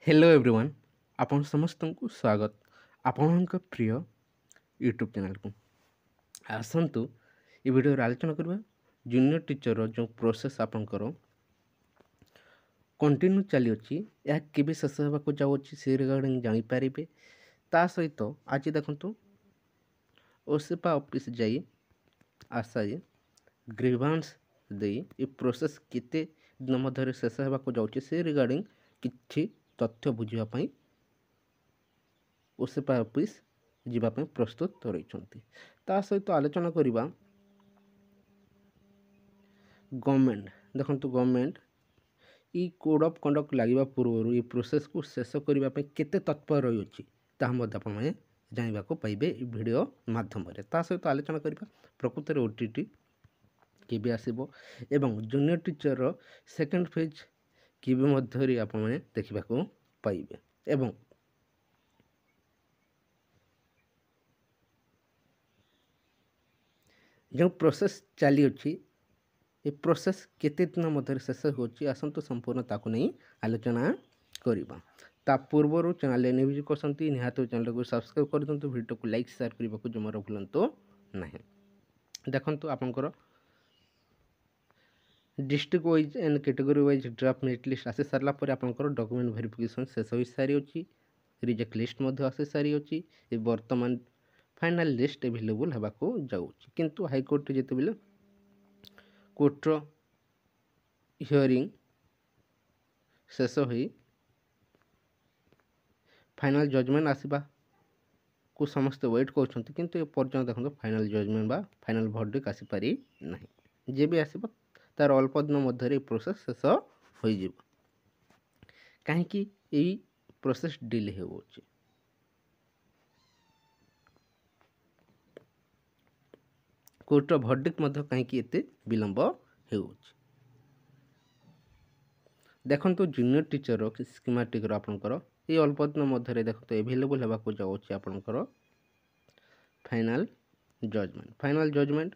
Hello everyone आपण समस्त को स्वागत आपण प्रिय यूट्यूब चैनल को आसतु ये वीडियो आलोचना करवा जूनियर टीचर जो प्रोसेस आपंकर कंटिन्यू चली अच्छी यह केबे शेष होगा जाऊँगी से रिगार्डिंग जानीपारे ता सहित आज देखु ओसेपा ऑफिस जाई आशाए ग्रीवांस दे ये प्रोसेस केते दिन मध्य शेष होगा जाऊँगी से रिगार्डिंग किछि तथ्य बुझापी ओसेपा ऑफिस जीवाई प्रस्तुत रही सहित आलोचना करवा गवर्नमेंट देखो government e code of conduct लगे पूर्व ये प्रोसेस को शेष करने केते तत्पर रही अच्छी आपने जानवा पाइबे वीडियो माध्यम सहित आलोचना करवा प्रकृत में ओटीटी केबे आसीबो एवं जूनियर टीचर सेकेंड फेज केबे मध्य आपने देखा पाइबे एवं जो प्रोसेस चली अच्छी ये प्रोसेस केते दिन मध्य शेष होची आसंतु संपूर्ण ताकू नहीं आलोचना करबा ता पूर्व चैनल न्यूज करसंती निहात चैनल को सब्सक्राइब कर दंतु वीडियो को लाइक शेयर करबा को जमर भूलंतो नहीं देखंतु आपनकर district wise and category wise draft merit list आसी सारला पर आपनकर डॉक्यूमेंट वेरिफिकेशन शेष हो सारी अछि रिजेक्ट लिस्ट मध्य आसी सारी अछि ए वर्तमान फाइनल लिस्ट अवेलेबल होगा जाऊँगी किंतु हाईकोर्ट जिते बेले कोर्टर हियरिंग शेष हो फाइनल जजमेंट आसवा को समस्त वेट कर किंतु ए पर्यटन देखो फाइनल जजमेंट बा फाइनल वर्डिक्ट आसी पारि नहीं जे भी आसब तार अल्प दिन मध्य प्रोसेस शेष हो कहीं प्रोसेस डिले हो कोर्टर वर्डिक्ट कहीं एते विलंब हो देखो जूनियर टीचर स्कीमेटिक आपंकर ये अल्प दिन मध्य देखो एवेलेबल होगा जाऊँगी आपंकर फाइनल जजमेंट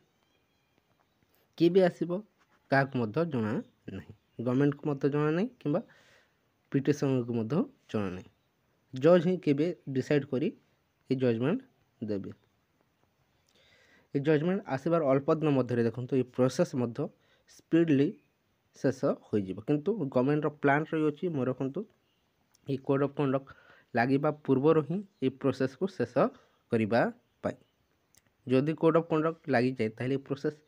केबे आसीबो काक मध्य जना नहीं गवर्नमेंट को मध्य जना नहीं किंबा पिटिशन को मध्य जना नहीं जज ही केबे डिसाइड करी ये जजमेंट देबे ये जजमेंट आसबार अल्प दिन मध्य देखो ये प्रोसेस मध्य स्पीडली शेष हो किंतु गवर्नमेंट प्लान रही अच्छी मोर रखु ये कोड ऑफ कंडक्ट लगे पूर्वर ही ये प्रोसेस को शेष करने जदि कोड ऑफ कंडक्ट लगी जाए ताहले प्रोसेस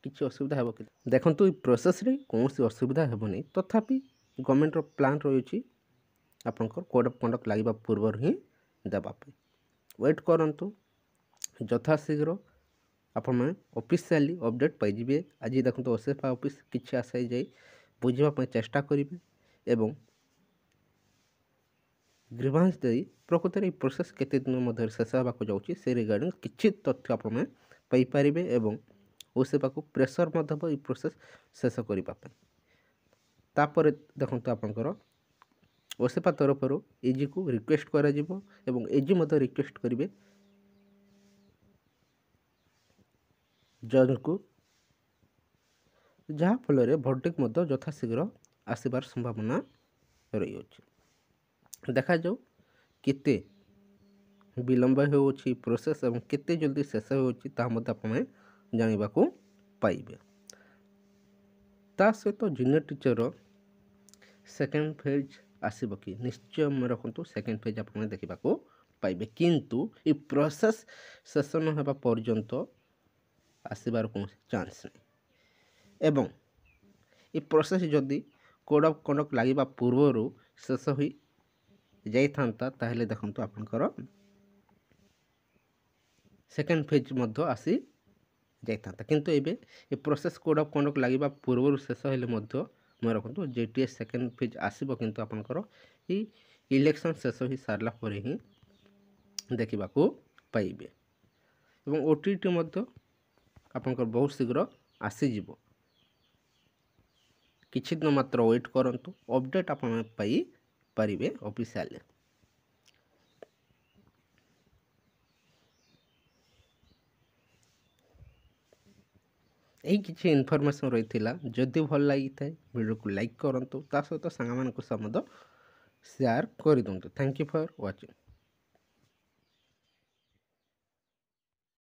किसी असुविधा हो कि देखो ये प्रोसेस रे कौन सी असुविधा हेबनी तथापि गवर्नमेंट प्लान रही आपंकर कोड ऑफ कंडक्ट लगे पूर्वर ही देवाई वेट करंतु यथाशीघ्र आपण ऑफिशियली अपडेट पाइबे आज देखो ओसेफा ऑफिस किसी आशाई जाए बुझापी चेष्टा करेंगे एवं ग्रीवांस दे प्रकृत में प्रोसेस केते दिन मध्य शेष होगा जाऊँगी से रिगार्डिंग किसी तथ्य आपने पाइपारे एवं ओसेफा को प्रेसर मध्य प्रोसेस शेष करने तापर देखो आपंकर ओसेफा तरफ एजी को रिक्वेस्ट करा जिवो एवं एजी मध्य रिक्वेस्ट करेंगे जज को जहाँ फल वर्डिक्ट मध्य यथाशीघ्र आसबार संभावना रही अच्छी देखा जाऊ केते विलंब हो प्रोसेस एवं केते जल्दी शेष हो जानवा को पाइबे ता सहित जूनियर टीचर सेकेंड फेज आसब कि निश्चय मैं रखु सेकेंड फेज आप देखा पाइबे किंतु ये प्रोसेस शेष न होगा पर्यंत आसबार कौन चांस नहीं एवं ये प्रोसेस जदि कोड ऑफ कंडक्ट लगे पूर्वर शेष हो जाता ताहले देखंतु आपनकर सेकेंड फेज मध्य आसी जाता किंतु एबे ये प्रोसेस कोड ऑफ कंडक्ट लगे पूर्वर शेष हेले मध्य मैं रखु जेटीएस सेकेंड फेज आसीबो किंतु आपनकर ये इलेक्शन शेष हो सारला पर ही देखा पाइबे एवं ओटीटी मध्य आपनकर बहुत शीघ्र आसीजिवो किछि दिन मात्र वेट करंतु अपडेट आपन पाई पारिबे ऑफिशियली यही किसी इनफॉरमेशन रही जदि भल लगी था वीडियो को लाइक करूँ ता सहित सांग ସେୟାର କରିଦିଅନ୍ତୁ। Thank you for watching.